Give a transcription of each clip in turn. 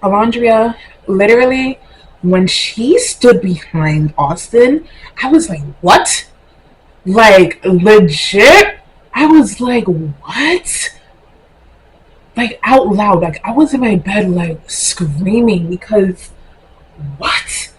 Alondria, literally, when she stood behind Austin, I was like, what? Like, legit? I was like, what? Like, out loud. Like, I was in my bed, like, screaming because, what?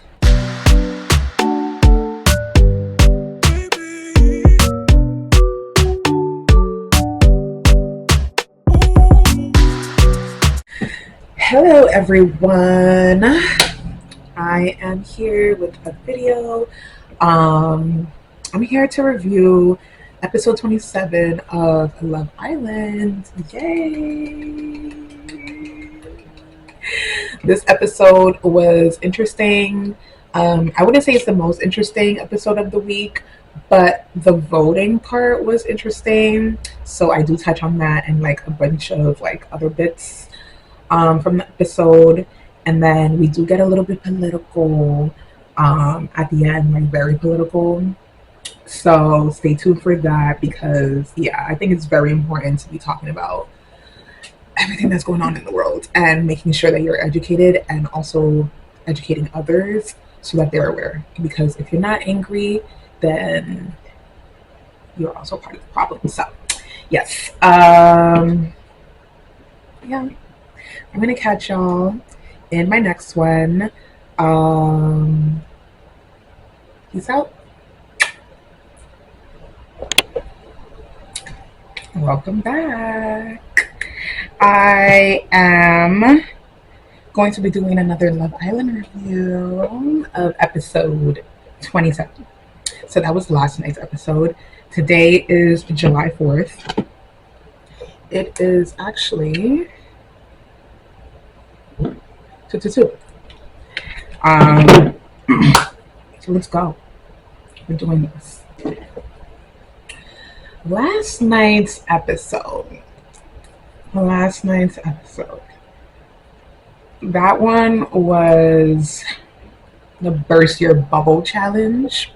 Hello, everyone. I am here with a video. I'm here to review episode 27 of Love Island. Yay! This episode was interesting. I wouldn't say it's the most interesting episode of the week, but the voting part was interesting. So I do touch on that and like a bunch of like other bits from the episode. And then we do get a little bit political at the end, like very political. So stay tuned for that because, yeah, I think it's very important to be talking about everything that's going on in the world and making sure that you're educated and also educating others so that they're aware. Because if you're not angry, then you're also part of the problem. So, yes. Yeah. I'm going to catch y'all in my next one. Peace out. Welcome back. I am going to be doing another Love Island review of episode 27. So that was last night's episode. Today is July 4th. It is actually 222. So let's go. We're doing this. Last night's episode. That one was the Burst Your Bubble Challenge.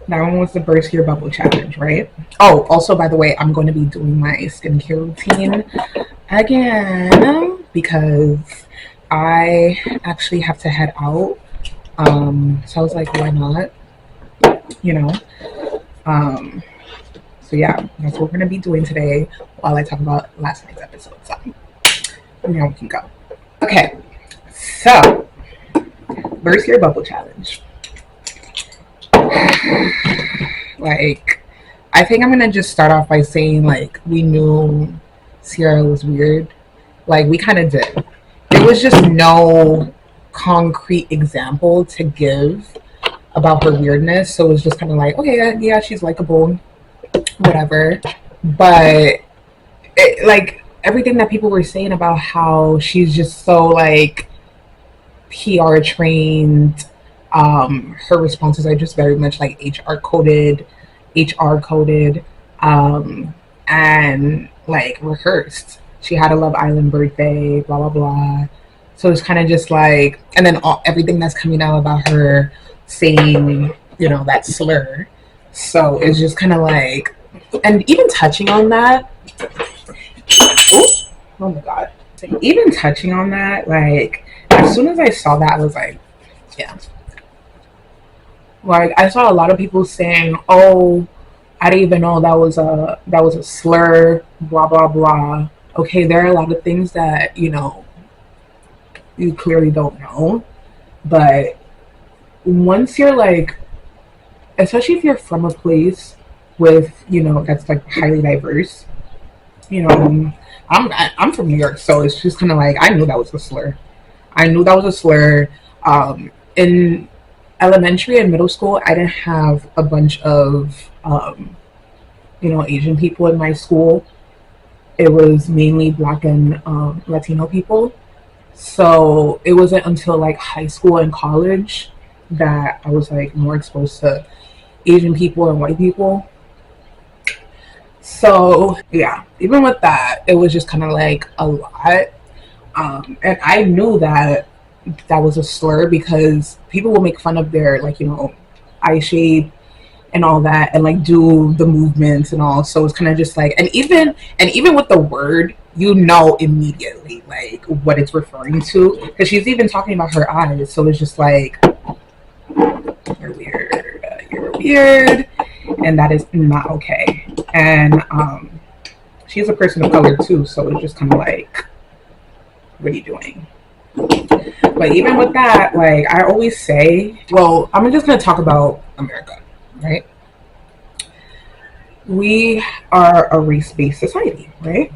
That one was the Burst Your Bubble Challenge, right? Oh, also, by the way, I'm going to be doing my skincare routine again because I actually have to head out. So I was like, why not? You know? So yeah, that's what we're going to be doing today while I talk about last night's episode. So now we can go. Okay, so Burst Your Bubble Challenge. Like, I think I'm going to just start off by saying, like, we knew Sierra was weird. Like, we kind of did. There was just no concrete example to give about her weirdness. So it was just kind of like, okay, yeah, she's likable, whatever. But, like, everything that people were saying about how she's just so, like, PR trained, her responses are just very much, like, HR coded, and, like, rehearsed. She had a Love Island birthday, blah, blah, blah. So it's kind of just like, and then everything that's coming out about her saying, you know, that slur. So it's just kind of like, and even touching on that, oh my God. Even touching on that, like, as soon as I saw that, I was like, yeah. Like, I saw a lot of people saying, oh, I didn't even know that was a slur, blah, blah, blah. Okay, there are a lot of things that, you know, you clearly don't know. But once you're like, especially if you're from a place with, you know, that's like highly diverse, you know, I'm from New York, so it's just kind of like, I knew that was a slur. In elementary and middle school, I didn't have a bunch of, you know, Asian people in my school. It was mainly Black and Latino people. So it wasn't until like high school and college that I was like more exposed to Asian people and white people. So yeah, even with that, it was just kind of like a lot. And I knew that was a slur because people will make fun of their, like, you know, eye shape and all that, and like do the movements and all. So it's kind of just like, and even with the word you know immediately like what it's referring to, because she's even talking about her eyes. So it's just like, you're weird, you're weird, and that is not okay. And she's a person of color too, so it's just kind of like, what are you doing? But even with that, like I always say, well, I'm just gonna talk about America, right? We are a race-based society, right?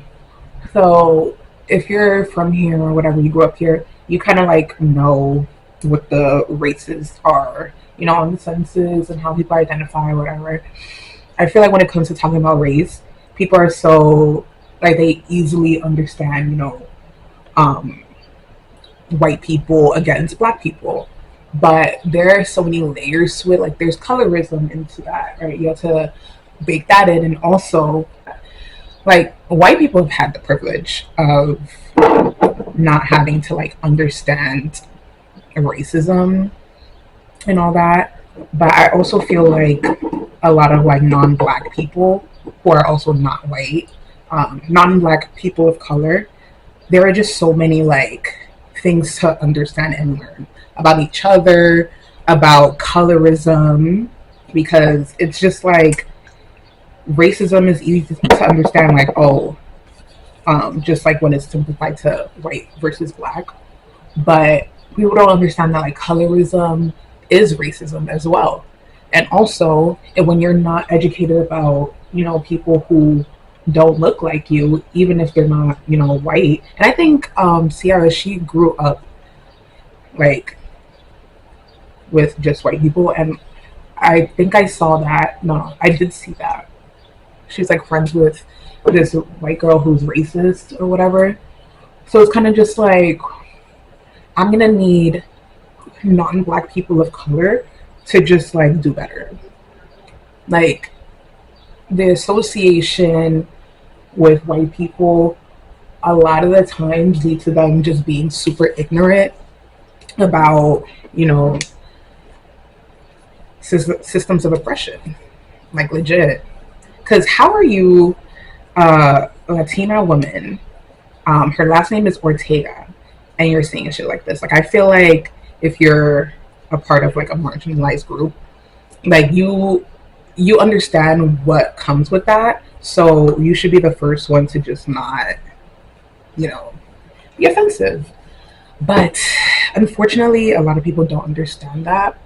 So if you're from here or whatever, you grew up here, you kind of like know what the races are, you know, on the census and how people identify or whatever. I feel like when it comes to talking about race, people are so like they easily understand, you know, um, white people against black people. But there are so many layers to it. Like there's colorism into that, right? You have to bake that in, and also like white people have had the privilege of not having to like understand racism and all that. But I also feel like a lot of like non-black people who are also not white, non-black people of color, there are just so many like things to understand and learn about each other, about colorism, because it's just like racism is easy to understand, like, oh, just like when it's simplified to white versus black. But people don't understand that like colorism is racism as well. And also, and when you're not educated about, you know, people who don't look like you, even if they're not, you know, white. And I think Sierra, she grew up like with just white people, and I think I saw that. No, I did see that. She's like friends with this white girl who's racist or whatever. So it's kind of just like, I'm gonna need non-black people of color to just like do better. Like the association with white people a lot of the times lead to them just being super ignorant about, you know, systems of oppression, like legit. Because how are you a Latina woman, her last name is Ortega, and you're saying shit like this? Like I feel like if you're a part of like a marginalized group, like you understand what comes with that, so you should be the first one to just not, you know, be offensive. But unfortunately, a lot of people don't understand that.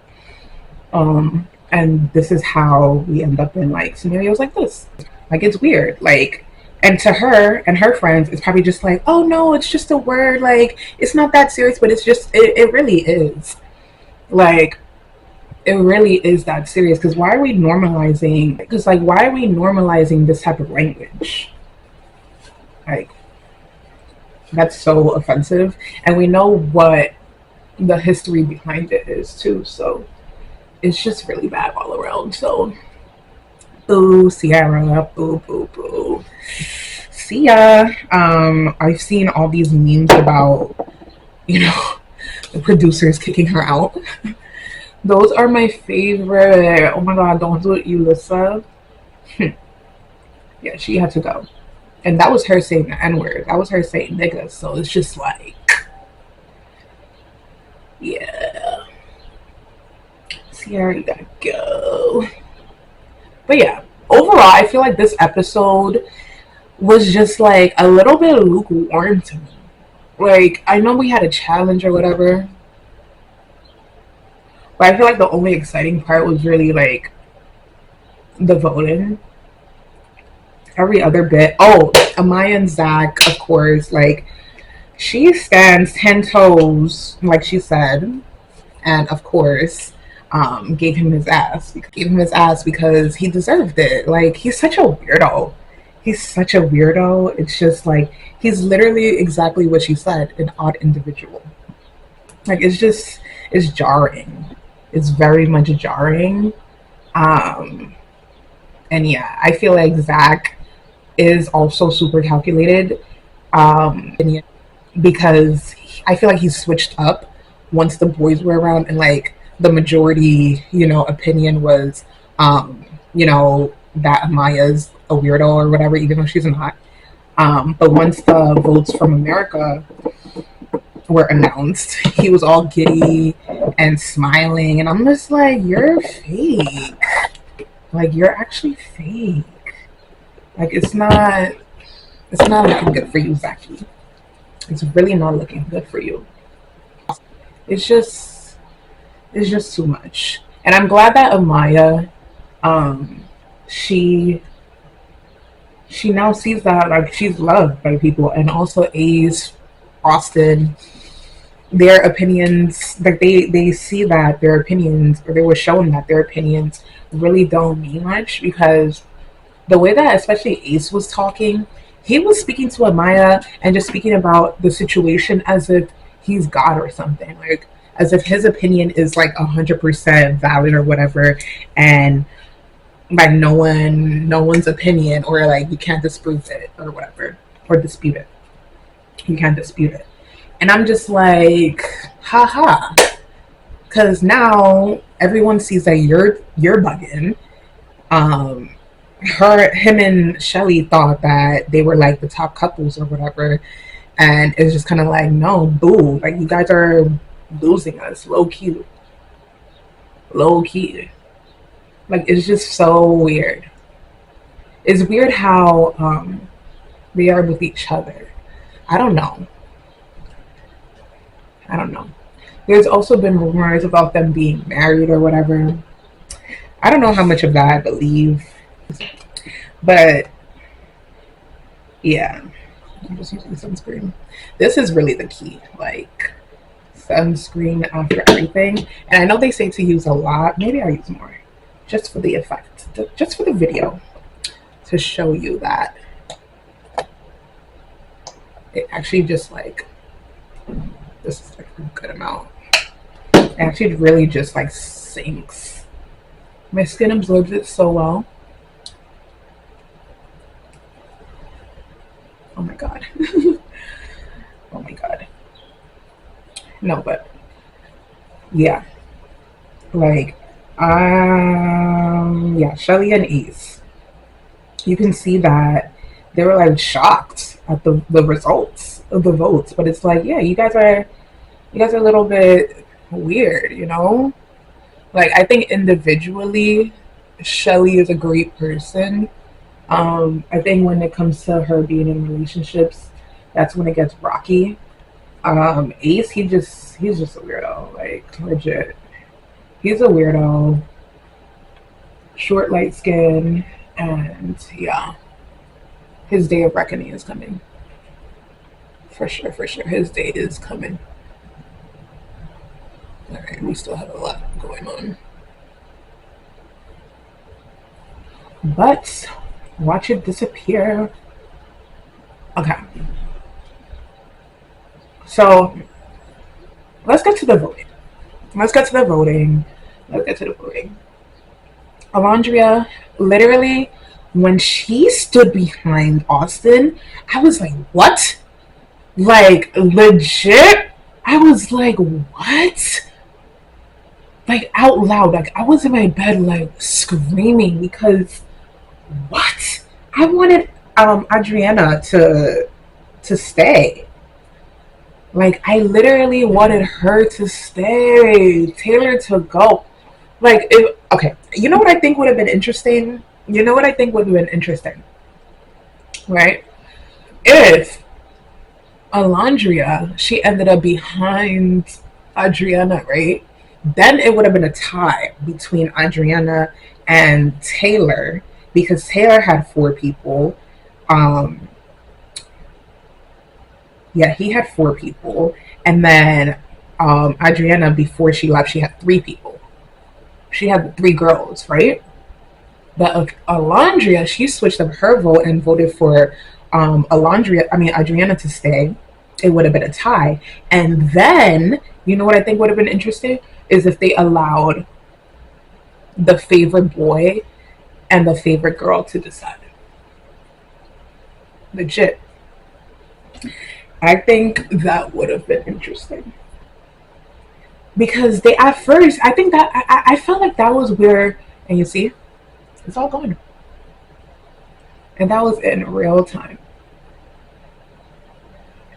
And this is how we end up in like scenarios like this. Like it's weird. Like, and to her and her friends, it's probably just like, oh no, it's just a word. Like it's not that serious, but it's just it really is. Like it really is that serious. Because why are we normalizing? Because like why are we normalizing this type of language? Like that's so offensive, and we know what the history behind it is too. So it's just really bad all around. So boo Sierra, boo boo boo. See ya. I've seen all these memes about, you know, the producers kicking her out. Those are my favorite. Oh my god, don't do it, Ulissa. Yeah, she had to go. And that was her saying the N-word. That was her saying nigga. So it's just like, yeah. Sierra, you gotta go. But yeah, overall, I feel like this episode was just like a little bit lukewarm to me. Like, I know we had a challenge or whatever, but I feel like the only exciting part was really like the voting. Every other bit. Oh, Amaya and Zach, of course, like she stands 10 toes, like she said, and of course, gave him his ass. Gave him his ass because he deserved it. Like he's such a weirdo. He's such a weirdo. It's just like he's literally exactly what she said, an odd individual. Like it's jarring. It's very much jarring. And yeah, I feel like Zach is also super calculated, because I feel like he's switched up once the boys were around, and like the majority, you know, opinion was, you know, that Amaya's a weirdo or whatever, even though she's not. But once the votes from America were announced, he was all giddy and smiling, and I'm just like, you're fake. Like, you're actually fake. Like, it's not looking good for you, Zaki. It's really not looking good for you. It's just it's just too much. And I'm glad that Amaya, um, she she now sees that like she's loved by people, and also Ace, Austin, their opinions, like they see that their opinions, or they were shown that their opinions really don't mean much, because the way that especially Ace was talking, he was speaking to Amaya and just speaking about the situation as if he's God or something, like as if his opinion is like 100% valid or whatever, and like no one's opinion, or like you can't disprove it or whatever, or dispute it. You can't dispute it. And I'm just like, haha, because now everyone sees that you're bugging. Um, him and Shelly thought that they were like the top couples or whatever, and it's just kind of like, no, boo, like you guys are losing us, low key. Like, it's just so weird. It's weird how they are with each other. I don't know. I don't know. There's also been rumors about them being married or whatever. I don't know how much of that I believe, but yeah, I'm just using sunscreen. This is really the key, like sunscreen after everything. And I know they say to use a lot. Maybe I'll use more, just for the effect, just for the video, to show you that it actually just like, this is like a good amount. It actually really just like sinks. My skin absorbs it so well. Oh my god. Oh my god. No, but yeah, like yeah, Shelly and Ace, you can see that they were like shocked at the results of the votes, but it's like, yeah, you guys are a little bit weird, you know? Like, I think individually, Shelly is a great person. I think when it comes to her being in relationships, that's when it gets rocky. Ace, he's just a weirdo, like legit. He's a weirdo, short, light skin, and yeah, his day of reckoning is coming. For sure, for sure, his day is coming. All right, we still have a lot going on, but watch it disappear. Okay, so let's get to the voting. Let's get to the voting. Let's get to the voting. Alondria, literally, when she stood behind Austin, I was like, what? Like, legit? I was like, what? Like, out loud. Like, I was in my bed, like, screaming because, what? I wanted Adriana to stay. Like, I literally wanted her to stay, Taylor to go. Like, if, okay, you know what I think would have been interesting? You know what I think would have been interesting, right? If Alondria, she ended up behind Adriana, right? Then it would have been a tie between Adriana and Taylor, because Taylor had four people. Um, yeah, he had four people, and then Adriana, before she left, she had three people. She had three girls, right? But Alondria, she switched up her vote and voted for Adriana to stay. It would have been a tie. And then, you know what I think would have been interesting? Is if they allowed the favorite boy and the favorite girl to decide. Legit. I think that would have been interesting. Because they, at first, I think that, I felt like that was where, and you see, it's all gone. And that was in real time.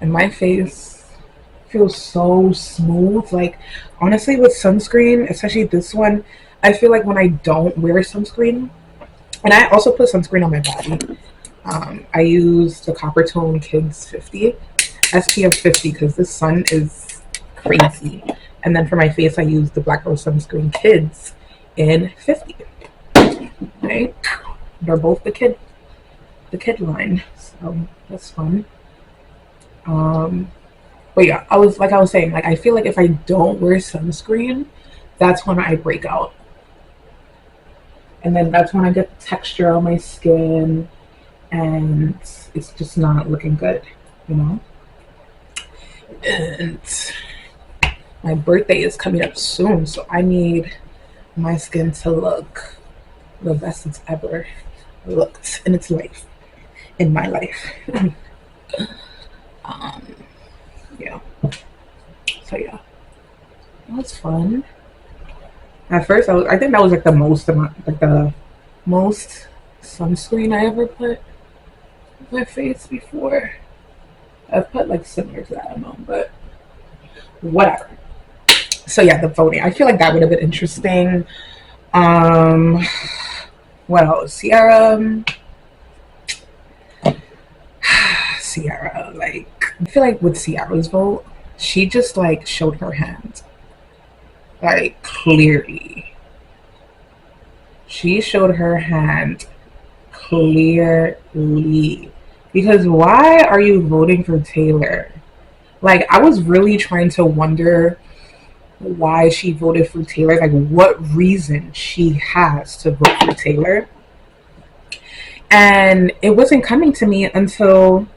and my face feels so smooth. Like, honestly, with sunscreen, especially this one, I feel like when I don't wear sunscreen, and I also put sunscreen on my body. I use the Copper Tone Kids 50, SPF 50, because the sun is crazy. And then for my face, I use the Black Rose Sunscreen Kids in 50. Right? They're both the kid line, so that's fun. But yeah, I was saying, like I feel like if I don't wear sunscreen, that's when I break out, and then that's when I get texture on my skin, and it's just not looking good, you know. And my birthday is coming up soon, so I need my skin to look the best it's ever looked in its life, in my life. um, yeah. So yeah, that was fun. At first, I think that was like the most amount, like the most sunscreen I ever put on my face before. I've put like similar to that amount, but whatever. So yeah, the voting. I feel like that would have been interesting. Um, what else? Sierra. Like I feel like with Sierra's vote, she just like showed her hand. Like clearly, she showed her hand clearly. Because why are you voting for Taylor? Like I was really trying to wonder why she voted for Taylor, like what reason she has to vote for Taylor. And it wasn't coming to me until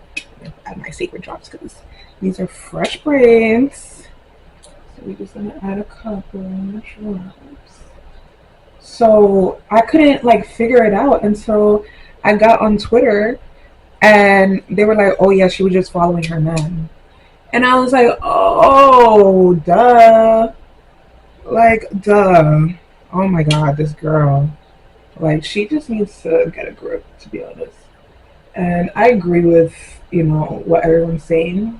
I had my sacred drops because these are fresh braids. So we're just gonna add a couple drops. So I couldn't like figure it out until I got on Twitter and they were like, oh yeah, she was just following her man. And I was like, oh, duh. Like, duh. Oh my god, this girl. Like, she just needs to get a grip, to be honest. And I agree with, you know, what everyone's saying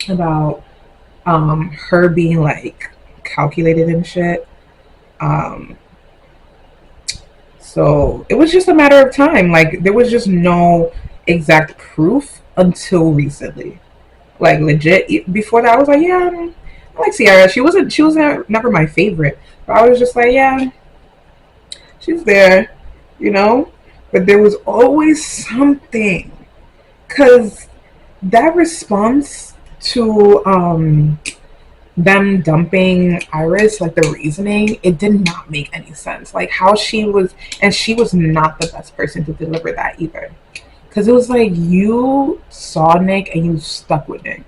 about her being, like, calculated and shit. Um, so it was just a matter of time. Like, there was just no exact proof until recently. Like legit, before that, I was like, yeah, I like Sierra. She was never my favorite, but I was just like, yeah, she's there, you know. But there was always something, cause that response to them dumping Iris, like the reasoning, it did not make any sense. Like how she was, and she was not the best person to deliver that either. Because it was like you saw Nick and you stuck with Nick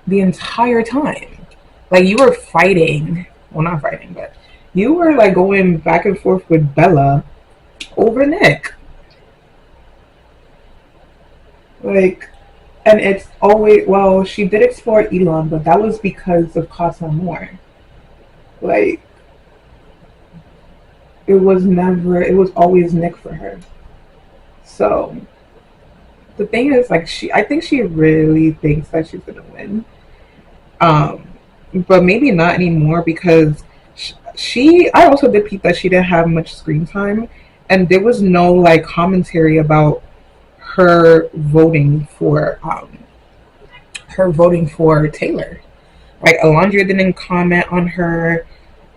the entire time. Like you were fighting, well, not fighting, but you were like going back and forth with Bella over Nick. Like, and it's always, well, she did explore Elon, but that was because of Casa Amor. Like, it was always Nick for her. So the thing is, like, I think she really thinks that she's gonna win, um, but maybe not anymore because I also did peep that she didn't have much screen time, and there was no like commentary about her voting for Taylor. Like Alondra didn't comment on her.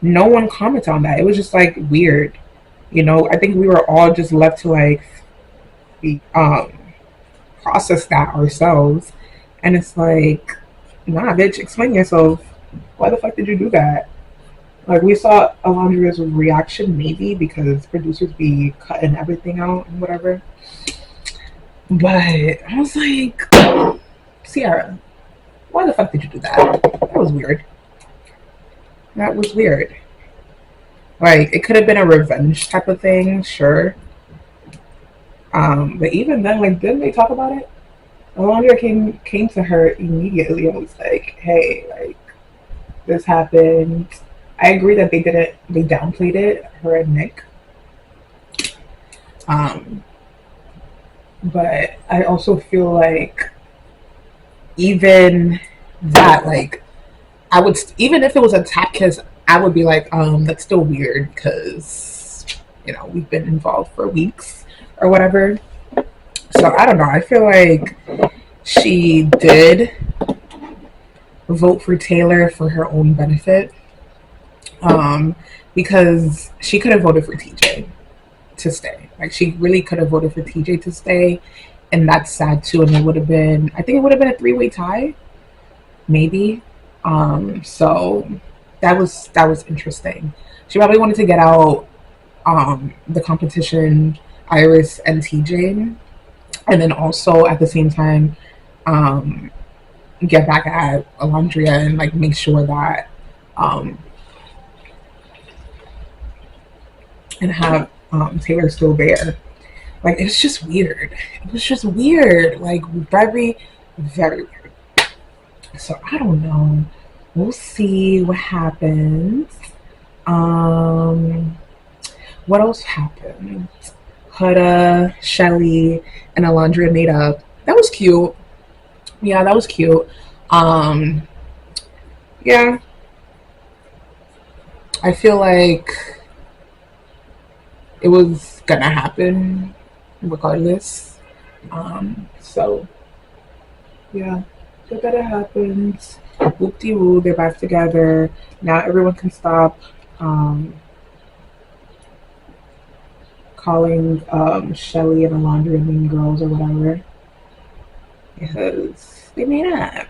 No one commented on that. It was just like weird, you know. I think we were all just left to like be process that ourselves. And it's like, nah, bitch, explain yourself. Why the fuck did you do that? Like, we saw Alondra's reaction, maybe, because producers be cutting everything out and whatever. But I was like, Sierra, why the fuck did you do that? That was weird. That was weird. Like, it could have been a revenge type of thing, sure. But even then, like, didn't they talk about it? Alondra came to her immediately and was like, "Hey, like this happened." I agree that they downplayed it, her and Nick. But I also feel like even that, like, I would, even if it was a tap kiss, I would be like, that's still weird because, you know, we've been involved for weeks or whatever. So I don't know. I feel like she did vote for Taylor for her own benefit, because she could have voted for TJ to stay. Like, she really could have voted for TJ to stay, and that's sad too. And it would have been, I think it would have been a three-way tie, maybe. So that was interesting. She probably wanted to get out the competition, Iris and TJ, and then also at the same time um, get back at Alondria and like make sure that um, and have Taylor still there. Like, it's just weird. It was just weird. Like, very, very weird. So I don't know. We'll see what happens. Um, what else happened? Huda, Chelley, and Alondria made up. That was cute. Yeah, that was cute. Um, yeah, I feel like it was gonna happen regardless. So yeah, but that it happens. Whoop de woo, they're back together. Now everyone can stop calling Chelley and Alondra mean girls or whatever. Because they made up.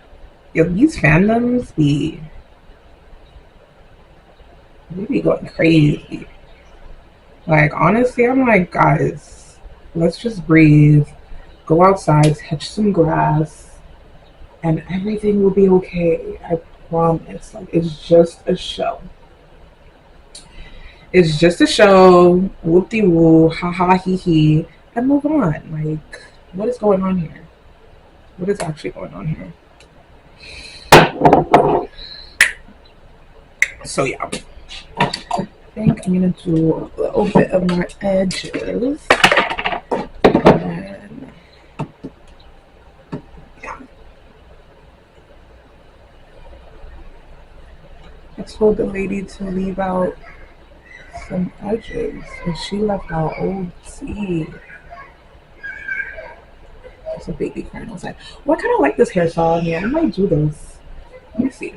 Yo, these fandoms be going crazy. Like, honestly, I'm like, guys, let's just breathe, go outside, touch some grass, and everything will be okay. I promise. Like, it's just a show. It's just a show. Whoop de woo, ha ha he he, and move on. Like, what is going on here? What is actually going on here? So yeah, I think I'm gonna do a little bit of my edges. And yeah, I told the lady to leave out some edges, and she left out old tea. There's a baby crying outside. Well, I kind of like this hairstyle. Yeah, I might do this. Let me see.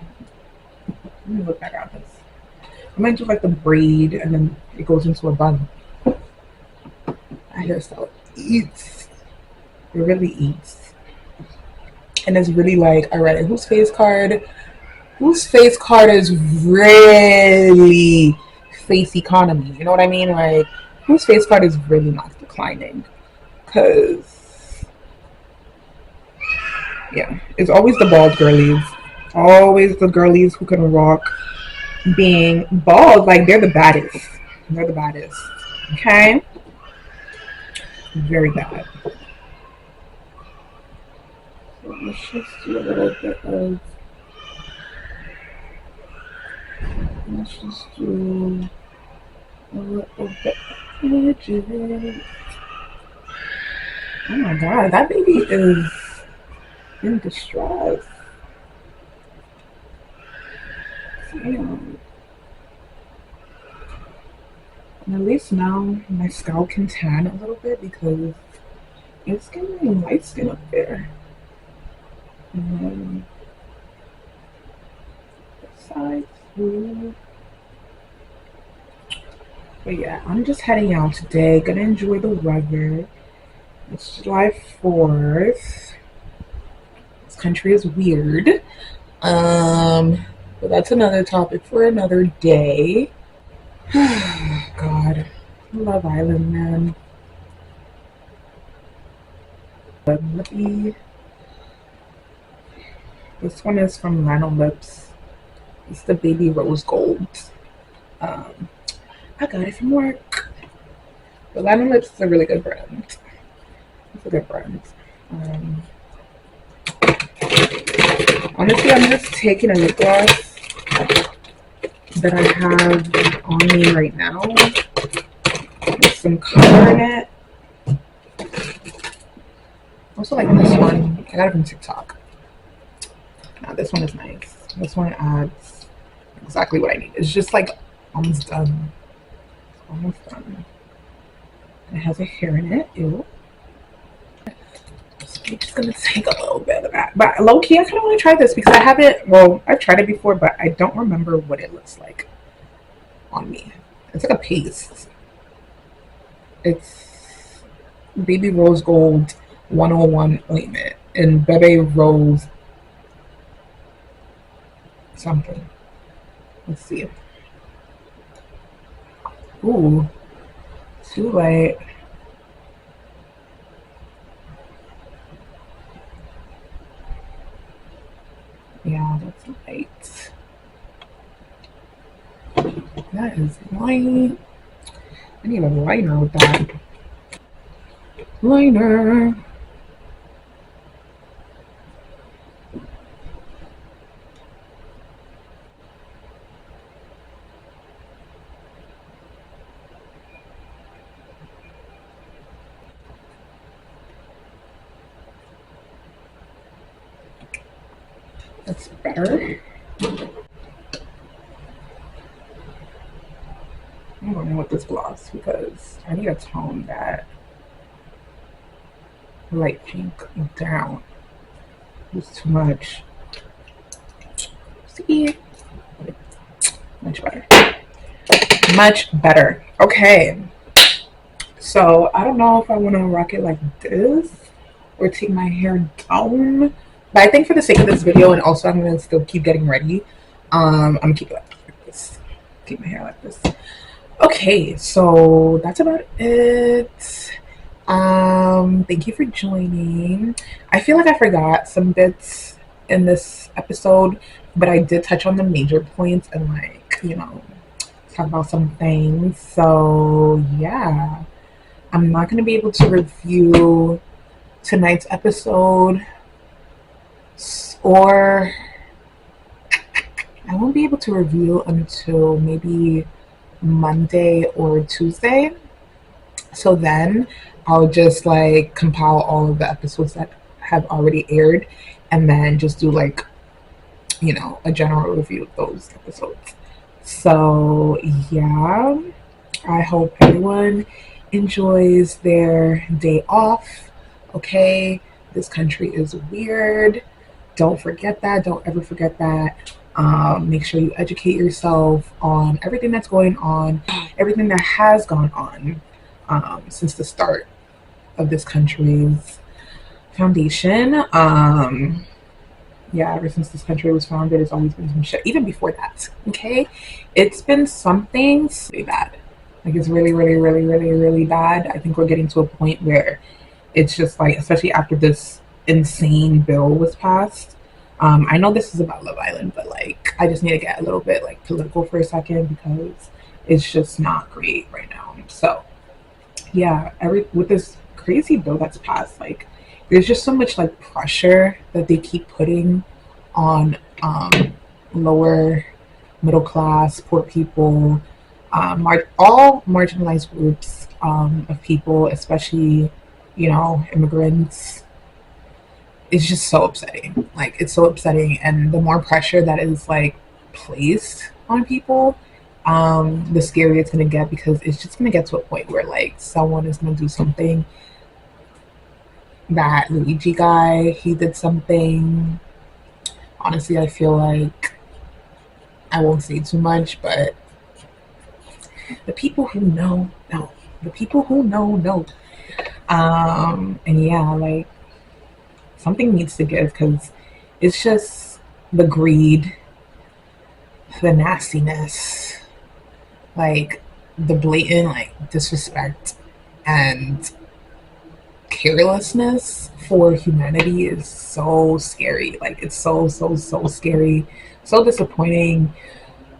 Let me look back at this. I might do like the braid and then it goes into a bun. That hairstyle eats. It really eats. And it's really like, alright, whose face card? Whose face card is really face economy? You know what I mean? Like, whose face card is really not declining? Because, yeah, it's always the bald girlies. Always the girlies who can rock being bald. Like, they're the baddest. They're the baddest. Okay? Very bad. So let's just do a little bit of. Let's just do a little bit of edges. Oh my god, that baby is in distress. Damn. And at least now my scalp can tan a little bit because it's getting light skin up there. And then the sides too. But yeah, I'm just heading out today. Gonna enjoy the weather. It's July 4th. This country is weird. But that's another topic for another day. God. Love Island, man. This one is from Lano Lips. It's the baby rose gold. I got it from work. But Lano Lips is a really good brand. It's a good brand. Honestly, I'm just taking a lip gloss that I have on me right now with some color in it. Also like this one. I got it from TikTok. Now this one is nice. This one adds exactly what I need. It's just like almost done. Almost done. It has a hair in it. Ew. So I'm just gonna take a little bit of that. But low key, I kind of want to try this because I haven't. Well, I've tried it before, but I don't remember what it looks like on me. It's like a paste. It's Baby Rose Gold 101 ointment and Bebe Rose something. Let's see. Ooh, too light. Yeah, that's light. That is light. I need a liner with that. Liner. That's better. I'm going with this gloss because I need a tone that light pink down. It's too much. See? Much better. Much better. Okay. So I don't know if I want to rock it like this or take my hair down. But I think for the sake of this video, and also I'm going to still keep getting ready, I'm going to keep it like this. Keep my hair like this. Okay, so that's about it. Thank you for joining. I feel like I forgot some bits in this episode, but I did touch on the major points and, like, you know, talk about some things. So yeah, I'm not going to be able to review tonight's episode, or I won't be able to review until maybe Monday or Tuesday. So then I'll just like compile all of the episodes that have already aired and then just do like, you know, a general review of those episodes. So yeah, I hope everyone enjoys their day off. Okay, this country is weird. Don't forget that. Don't ever forget that. Make sure you educate yourself on everything that's going on, everything that has gone on since the start of this country's foundation. Yeah, ever since this country was founded, it's always been some shit. Even before that, okay? It's been something really bad. Like, it's really, really, really, really, really bad. I think we're getting to a point where it's just like, especially after this insane bill was passed. I know this is about Love Island, but like, I just need to get a little bit like political for a second because it's just not great right now. So yeah, with this crazy bill that's passed, like, there's just so much like pressure that they keep putting on lower middle class, poor people, all marginalized groups of people, especially, you know, immigrants. It's just so upsetting. Like, it's so upsetting, and the more pressure that is like placed on people, the scarier it's gonna get, because it's just gonna get to a point where like someone is gonna do something. That Luigi guy, he did something. Honestly, I feel like I won't say too much, but the people who know, know. The people who know. And yeah, like, something needs to give, because it's just the greed, the nastiness, like the blatant like disrespect and carelessness for humanity is so scary. Like, it's so scary, so disappointing,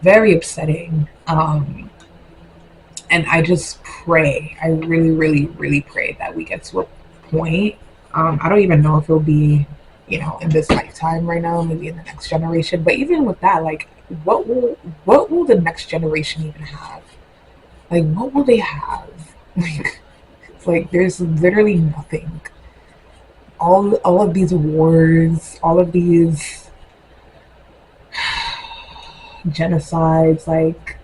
very upsetting. And I just pray, I really pray that we get to a point. I don't even know if it'll be, you know, in this lifetime right now, maybe in the next generation. But even with that, like, what will the next generation even have? Like, what will they have? Like, it's like there's literally nothing. All of these wars, all of these genocides, like,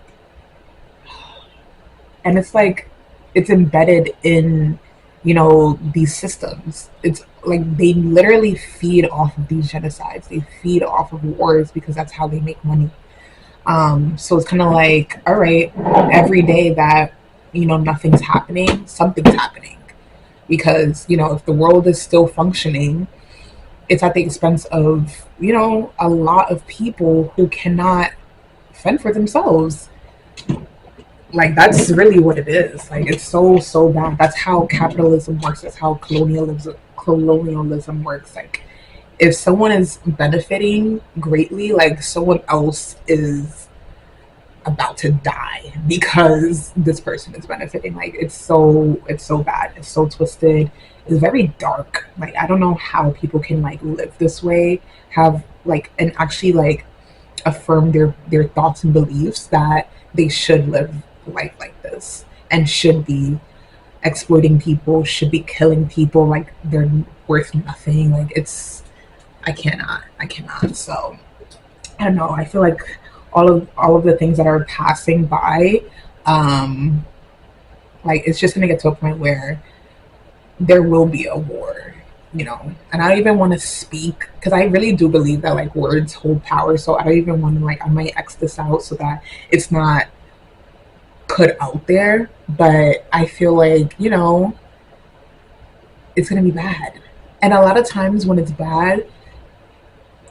and it's like it's embedded in, these systems. It's like they literally feed off of these genocides. They feed off of wars because that's how they make money. So it's kind of like, all right, every day that nothing's happening, something's happening, because if the world is still functioning, it's at the expense of a lot of people who cannot fend for themselves. Like, that's really what it is. Like, it's so bad. That's how capitalism works. That's how colonialism works. Like, if someone is benefiting greatly, like, someone else is about to die because this person is benefiting. Like, it's so bad. It's so twisted. It's very dark. Like, I don't know how people can like live this way, have like, and actually like affirm their thoughts and beliefs that they should live life like this and should be exploiting people, should be killing people like they're worth nothing. Like, it's, I cannot. So I don't know. I feel like all of the things that are passing by, um, like, it's just gonna get to a point where there will be a war, And I don't even want to speak because I really do believe that like words hold power. So I don't even want to, like, I might X this out so that it's not put out there. But I feel like it's gonna be bad, and a lot of times when it's bad,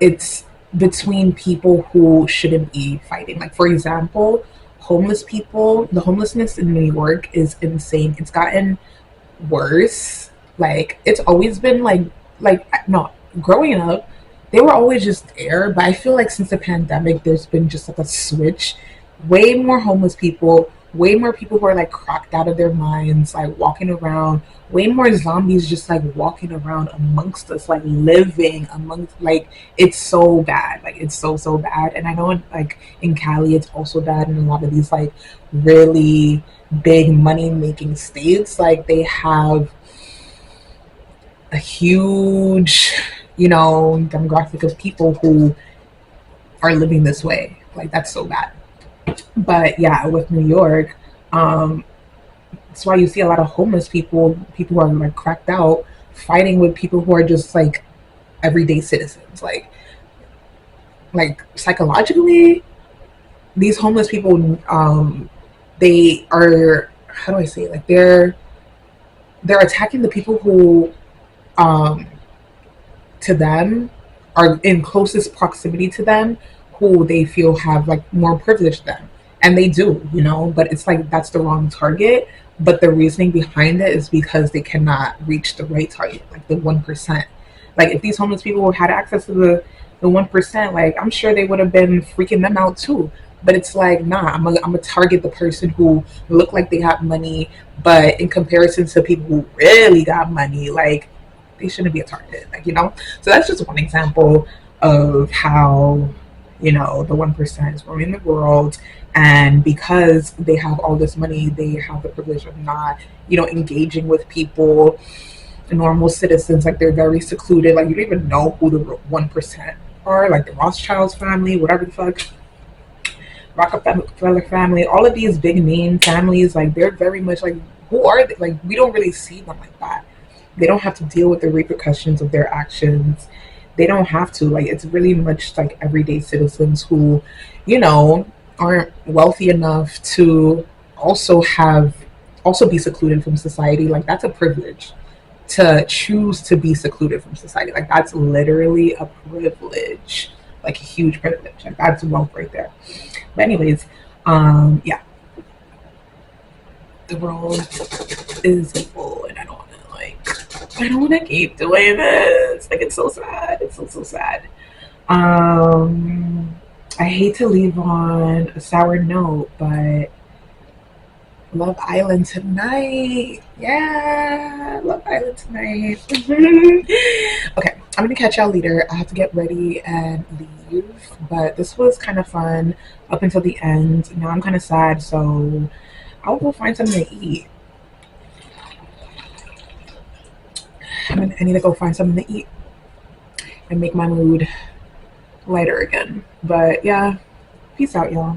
it's between people who shouldn't be fighting. Like, for example, homeless people, the homelessness in New York is insane. It's gotten worse. Like, it's always been like no, growing up, they were always just there. But I feel like since the pandemic, there's been just like a switch. Way more homeless people, way more people who are like cracked out of their minds, like walking around. Way more zombies just like walking around amongst us, like living amongst. Like, it's so bad. Like, it's so bad. And I know like in Cali, it's also bad in a lot of these like really big money making states. Like, they have a huge, demographic of people who are living this way. Like, that's so bad. But yeah, with New York, um, that's why you see a lot of homeless people who are like cracked out, fighting with people who are just like everyday citizens. Like psychologically, these homeless people, they are, how do I say it? Like, they're attacking the people who, um, to them, are in closest proximity to them, who they feel have like more privilege than them. And they do, but it's like that's the wrong target. But the reasoning behind it is because they cannot reach the right target, like the 1%. Like, if these homeless people had access to the 1%, like, I'm sure they would have been freaking them out too. But it's like, nah, I'm gonna target the person who look like they have money, but in comparison to people who really got money, like, they shouldn't be a target. Like. So that's just one example of how the 1% is ruining the world. And because they have all this money, they have the privilege of not engaging with people, normal citizens. Like, they're very secluded. Like, you don't even know who the 1% are, like the Rothschilds family, whatever the fuck, Rockefeller family, all of these big name families. Like, they're very much like, who are they? Like, we don't really see them like that. They don't have to deal with the repercussions of their actions. They don't have to. Like, it's really much like everyday citizens who, you know, aren't wealthy enough to also be secluded from society. Like, that's a privilege to choose to be secluded from society. Like, that's literally a privilege, like a huge privilege. Like, that's wealth right there. But anyways, yeah, the world is full, and I don't want to keep doing this. Like, it's so sad. It's so sad. I hate to leave on a sour note, but Love Island tonight. Yeah, Love Island tonight. Okay, I'm gonna catch y'all later. I have to get ready and leave, but this was kind of fun up until the end. Now I'm kind of sad, so I'll go find something to eat. I need to go find something to eat and make my mood lighter again. But yeah, Peace out, y'all.